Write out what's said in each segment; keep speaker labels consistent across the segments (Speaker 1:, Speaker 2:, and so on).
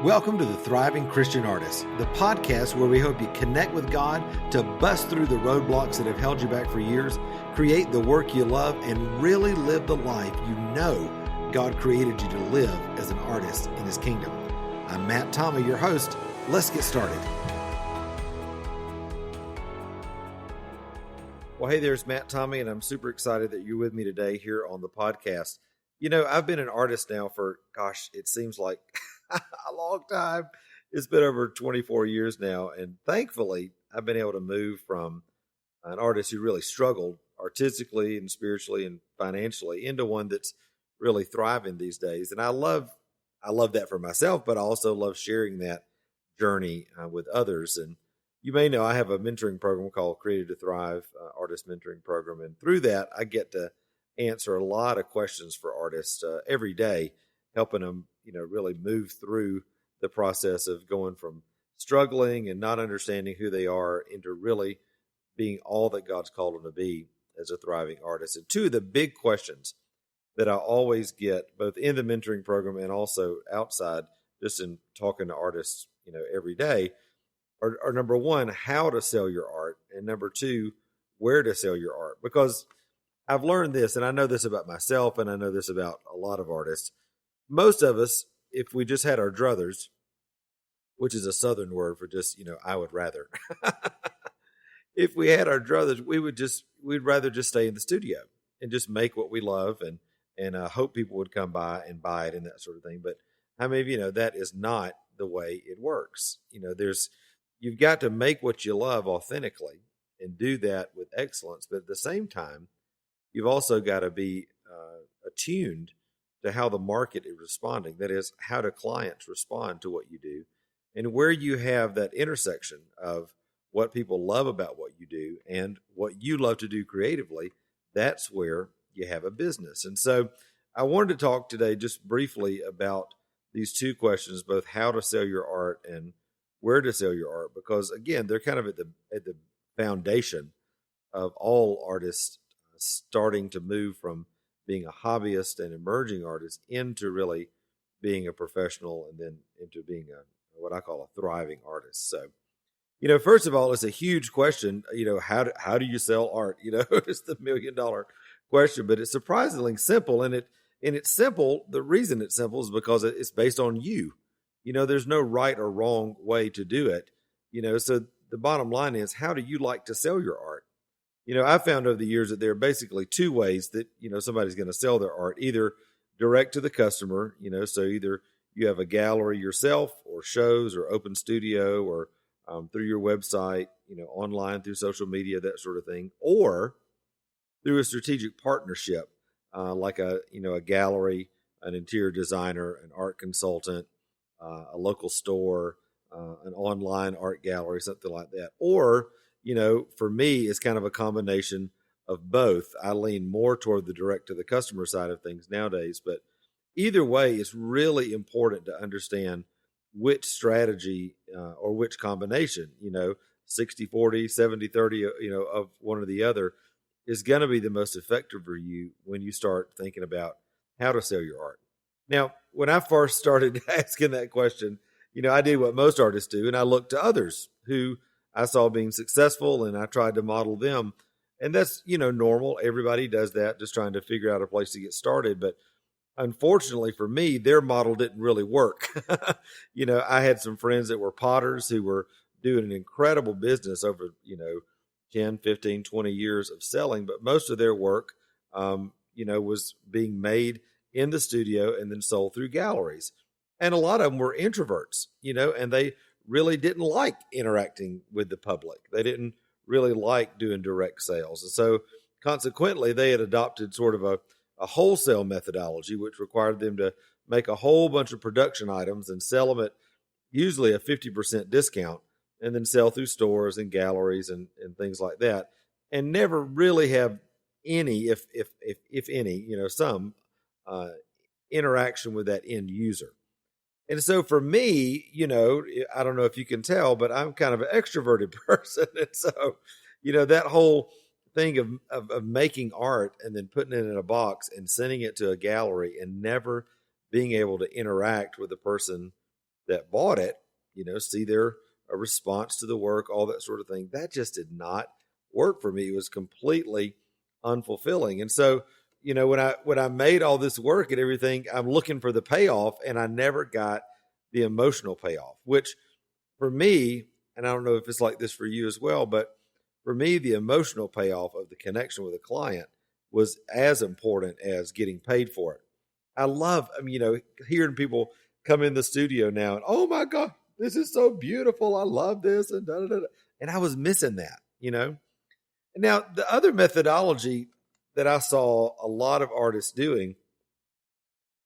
Speaker 1: Welcome to the Thriving Christian Artist, the podcast where we hope you connect with God to bust through the roadblocks that have held you back for years, create the work you love, and really live the life you know God created you to live as an artist in His kingdom. I'm Matt Tommy, your host. Let's get started. Well, hey, there's Matt Tommy, and I'm super excited that you're with me today here on the podcast. You know, I've been an artist now for, it seems like a long time. It's been over 24 years now. And thankfully, I've been able to move from an artist who really struggled artistically and spiritually and financially into one that's really thriving these days. And I love that for myself, but I also love sharing that journey with others. And you may know I have a mentoring program called Created to Thrive Artist Mentoring Program. And through that, I get to answer a lot of questions for artists every day, helping them, really move through the process of going from struggling and not understanding who they are into really being all that God's called them to be as a thriving artist. And two of the big questions that I always get, both in the mentoring program and also outside, just in talking to artists, every day, are number one, how to sell your art, and number two, where to sell your art. Because I've learned this, and I know this about myself, and I know this about a lot of artists. Most of us, if we just had our druthers, which is a Southern word for just, I would rather. If we had our druthers, we'd rather just stay in the studio and just make what we love and hope people would come by and buy it and that sort of thing. But how many of you know that is not the way it works? You've got to make what you love authentically and do that with excellence. But at the same time, you've also got to be attuned to how the market is responding. That is, how do clients respond to what you do? And where you have that intersection of what people love about what you do and what you love to do creatively, that's where you have a business. And so I wanted to talk today just briefly about these two questions, both how to sell your art and where to sell your art, because again, they're kind of at the foundation of all artists starting to move from being a hobbyist and emerging artist into really being a professional and then into being what I call a thriving artist. So, first of all, it's a huge question. How do you sell art? It's the $1 million question, but it's surprisingly simple. And it's simple. The reason it's simple is because it's based on you. There's no right or wrong way to do it. So the bottom line is, how do you like to sell your art? I found over the years that there are basically two ways that, somebody's going to sell their art, either direct to the customer, so either you have a gallery yourself or shows or open studio or through your website, online through social media, that sort of thing, or through a strategic partnership, like a gallery, an interior designer, an art consultant, a local store, an online art gallery, something like that. Or for me, it's kind of a combination of both. I lean more toward the direct to the customer side of things nowadays, but either way, it's really important to understand which strategy or which combination, 60-40, 70-30, of one or the other is going to be the most effective for you when you start thinking about how to sell your art. Now, when I first started asking that question, I did what most artists do, and I looked to others who I saw being successful, and I tried to model them. And that's, normal. Everybody does that, just trying to figure out a place to get started. But unfortunately for me, their model didn't really work. I had some friends that were potters who were doing an incredible business over, 10, 15, 20 years of selling. But most of their work, was being made in the studio and then sold through galleries. And a lot of them were introverts, and they really didn't like interacting with the public. They didn't really like doing direct sales. And so consequently, they had adopted sort of a wholesale methodology, which required them to make a whole bunch of production items and sell them at usually a 50% discount, and then sell through stores and galleries and things like that, and never really have any, if any, some interaction with that end user. And so for me, I don't know if you can tell, but I'm kind of an extroverted person. And so, that whole thing of making art and then putting it in a box and sending it to a gallery and never being able to interact with the person that bought it, see their a response to the work, all that sort of thing. That just did not work for me. It was completely unfulfilling. And so, when I made all this work and everything, I'm looking for the payoff, and I never got the emotional payoff, which for me, and I don't know if it's like this for you as well, but for me, the emotional payoff of the connection with a client was as important as getting paid for it. I love, hearing people come in the studio now and, oh my God, this is so beautiful. I love this. And da, da, da, da. And I was missing that. Now, the other methodology that I saw a lot of artists doing,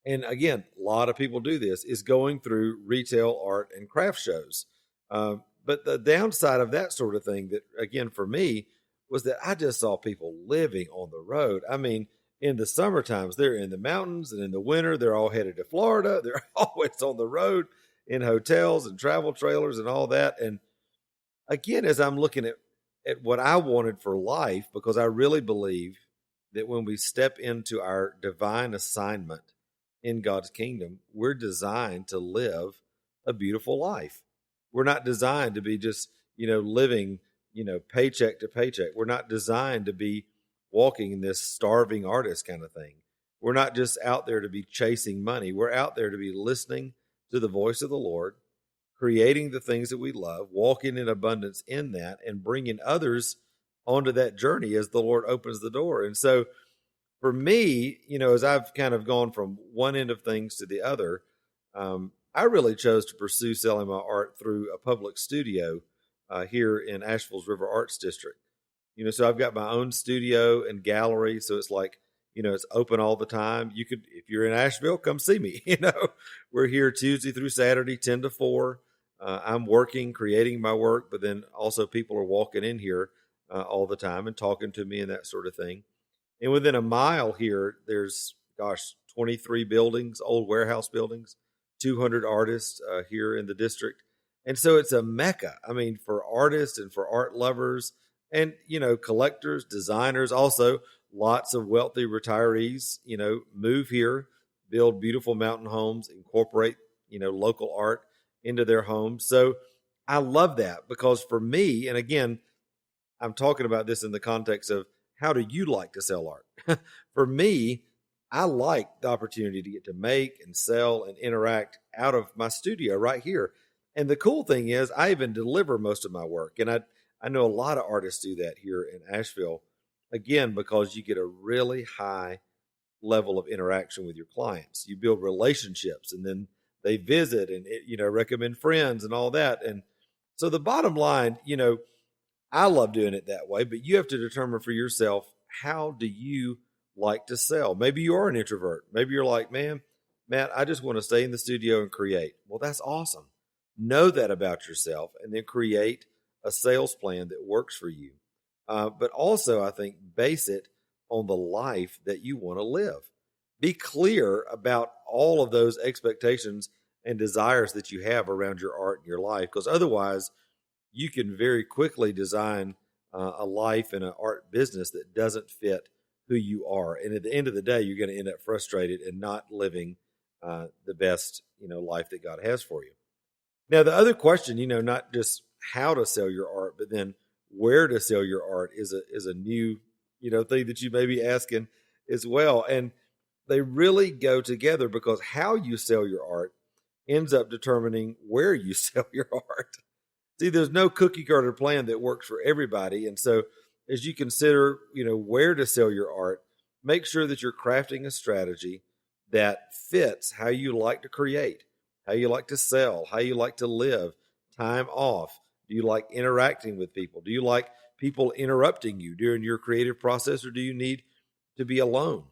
Speaker 1: and again, a lot of people do this, is going through retail art and craft shows. But the downside of that sort of thing, that again, for me, was that I just saw people living on the road. I mean, in the summer times, they're in the mountains, and in the winter, they're all headed to Florida. They're always on the road in hotels and travel trailers and all that. And again, as I'm looking at what I wanted for life, because I really believe that when we step into our divine assignment in God's kingdom, we're designed to live a beautiful life. We're not designed to be just, living, paycheck to paycheck. We're not designed to be walking in this starving artist kind of thing. We're not just out there to be chasing money. We're out there to be listening to the voice of the Lord, creating the things that we love, walking in abundance in that, and bringing others onto that journey as the Lord opens the door. And so for me, as I've kind of gone from one end of things to the other, I really chose to pursue selling my art through a public studio here in Asheville's River Arts District. So I've got my own studio and gallery. So it's like, it's open all the time. You could, if you're in Asheville, come see me. We're here Tuesday through Saturday, 10 to 4. I'm working, creating my work, but then also people are walking in here all the time and talking to me and that sort of thing. And within a mile here, there's, 23 buildings, old warehouse buildings, 200 artists here in the district. And so it's a mecca. I mean, for artists and for art lovers and, collectors, designers, also lots of wealthy retirees, move here, build beautiful mountain homes, incorporate, local art into their homes. So I love that, because for me, and again, I'm talking about this in the context of how do you like to sell art? For me, I like the opportunity to get to make and sell and interact out of my studio right here. And the cool thing is I even deliver most of my work. And I know a lot of artists do that here in Asheville, again, because you get a really high level of interaction with your clients. You build relationships, and then they visit and, recommend friends and all that. And so the bottom line, I love doing it that way, but you have to determine for yourself, how do you like to sell? Maybe you are an introvert. Maybe you're like, man, Matt, I just want to stay in the studio and create. Well, that's awesome. Know that about yourself, and then create a sales plan that works for you. But also, I think, base it on the life that you want to live. Be clear about all of those expectations and desires that you have around your art and your life, because otherwise you can very quickly design a life and an art business that doesn't fit who you are. And at the end of the day, you're going to end up frustrated and not living the best, life that God has for you. Now, the other question, not just how to sell your art, but then where to sell your art is a new, thing that you may be asking as well. And they really go together, because how you sell your art ends up determining where you sell your art. See, there's no cookie cutter plan that works for everybody. And so as you consider, where to sell your art, make sure that you're crafting a strategy that fits how you like to create, how you like to sell, how you like to live, time off. Do you like interacting with people? Do you like people interrupting you during your creative process, or do you need to be alone?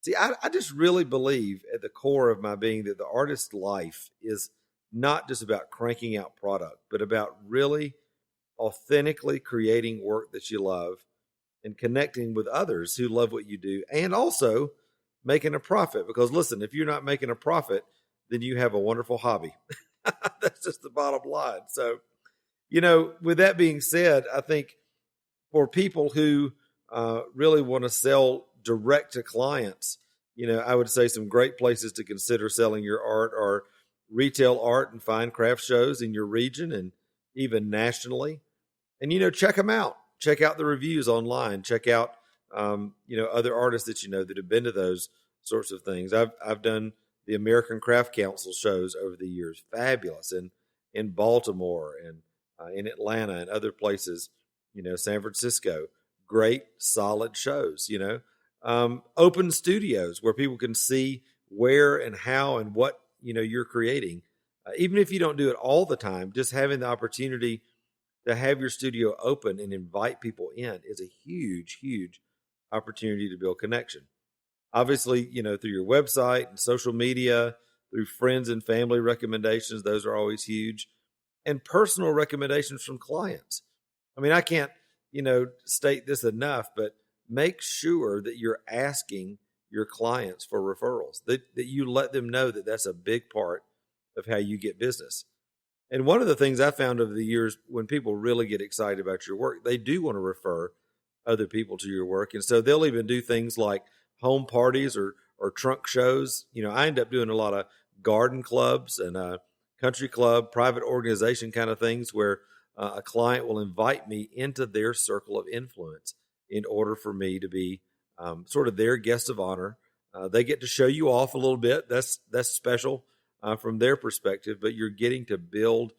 Speaker 1: See, I just really believe at the core of my being that the artist's life is not just about cranking out product, but about really authentically creating work that you love and connecting with others who love what you do, and also making a profit. Because listen, if you're not making a profit, then you have a wonderful hobby. That's just the bottom line. So, with that being said, I think for people who really want to sell direct to clients, I would say some great places to consider selling your art are retail art and fine craft shows in your region and even nationally. And, check them out. Check out the reviews online. Check out, other artists that that have been to those sorts of things. I've done the American Craft Council shows over the years. Fabulous. And in Baltimore and in Atlanta and other places, San Francisco. Great, solid shows, open studios where people can see where and how and what, you're creating. Even if you don't do it all the time, just having the opportunity to have your studio open and invite people in is a huge, huge opportunity to build connection. Obviously, through your website and social media, through friends and family recommendations, those are always huge. And personal recommendations from clients. I mean, I can't, state this enough, but make sure that you're asking your clients for referrals, that you let them know that that's a big part of how you get business. And one of the things I found over the years, when people really get excited about your work, they do want to refer other people to your work. And so they'll even do things like home parties or trunk shows. I end up doing a lot of garden clubs and country club, private organization kind of things where a client will invite me into their circle of influence in order for me to be sort of their guest of honor. They get to show you off a little bit. That's special from their perspective, but you're getting to build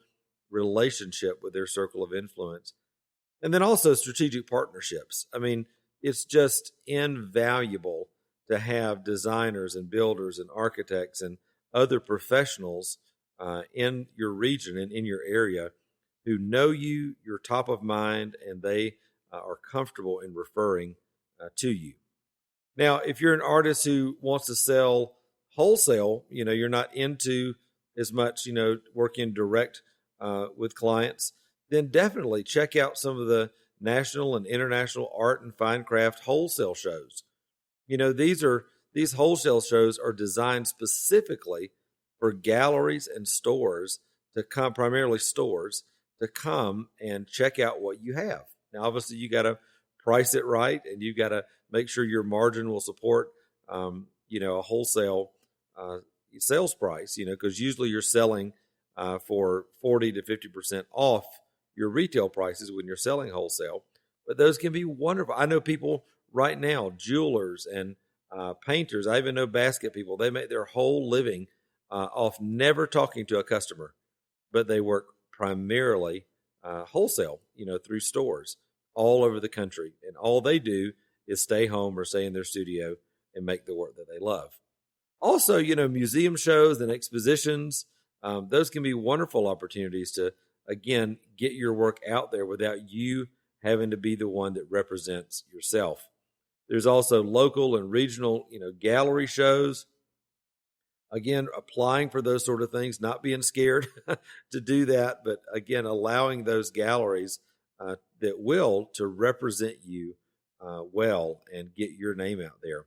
Speaker 1: relationship with their circle of influence. And then also strategic partnerships. I mean, it's just invaluable to have designers and builders and architects and other professionals in your region and in your area who know you, you're top of mind, and they are comfortable in referring to you. Now, if you're an artist who wants to sell wholesale, you're not into as much, working direct with clients, then definitely check out some of the national and international art and fine craft wholesale shows. These wholesale shows are designed specifically for galleries and stores to come, primarily stores, to come and check out what you have. Now, obviously, you got to price it right, and you got to make sure your margin will support, a wholesale sales price. Because usually you're selling for 40 to 50% off your retail prices when you're selling wholesale. But those can be wonderful. I know people right now, jewelers and painters. I even know basket people. They make their whole living off never talking to a customer, but they work primarily wholesale, through stores all over the country. And all they do is stay home or stay in their studio and make the work that they love. Also, museum shows and expositions, those can be wonderful opportunities to, again, get your work out there without you having to be the one that represents yourself. There's also local and regional, gallery shows. Again, applying for those sort of things, not being scared to do that, but again, allowing those galleries that will to represent you well and get your name out there.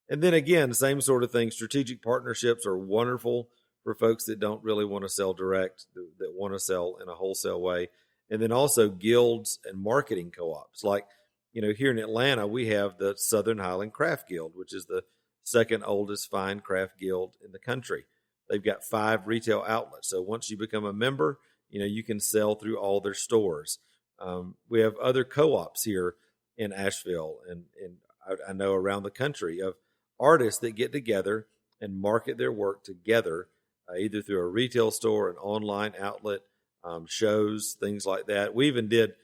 Speaker 1: And then again, same sort of thing. Strategic partnerships are wonderful for folks that don't really want to sell direct, that want to sell in a wholesale way. And then also guilds and marketing co-ops. Like, here in Atlanta, we have the Southern Highland Craft Guild, which is the second oldest fine craft guild in the country. They've got 5 retail outlets. So once you become a member, you can sell through all their stores. We have other co-ops here in Asheville and I know around the country of artists that get together and market their work together, either through a retail store, an online outlet, shows, things like that. We even did,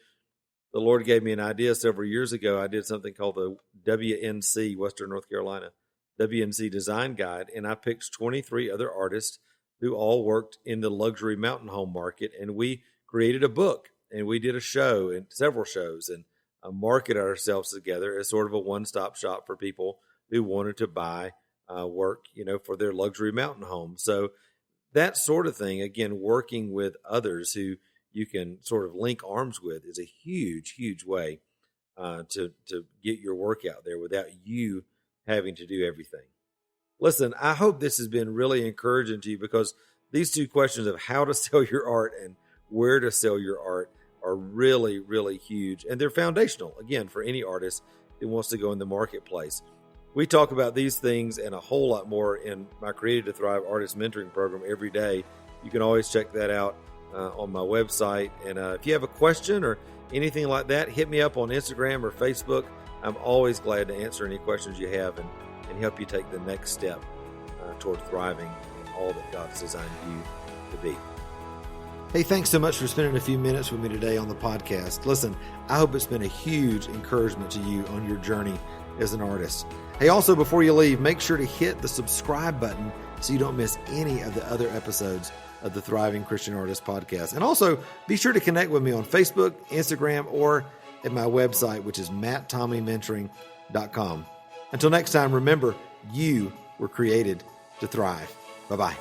Speaker 1: the Lord gave me an idea several years ago. I did something called the WNC, Western North Carolina, WNC Design Guide, and I picked 23 other artists who all worked in the luxury mountain home market, and we created a book, and we did a show and several shows, and marketed ourselves together as sort of a one-stop shop for people who wanted to buy work, for their luxury mountain home. So that sort of thing, again, working with others who you can sort of link arms with is a huge, huge way to get your work out there without you having to do everything. Listen, I hope this has been really encouraging to you, because these 2 questions of how to sell your art and where to sell your art are really, really huge. And they're foundational, again, for any artist that wants to go in the marketplace. We talk about these things and a whole lot more in my Created to Thrive Artist Mentoring Program every day. you can always check that out on my website. And if you have a question or anything like that, hit me up on Instagram or Facebook. I'm always glad to answer any questions you have and help you take the next step toward thriving in all that God has designed you to be. Hey, thanks so much for spending a few minutes with me today on the podcast. Listen, I hope it's been a huge encouragement to you on your journey as an artist. Hey, also, before you leave, make sure to hit the subscribe button so you don't miss any of the other episodes of the Thriving Christian Artist podcast. And also, be sure to connect with me on Facebook, Instagram, or at my website, which is matttommeymentoring.com. Until next time, remember, you were created to thrive. Bye-bye.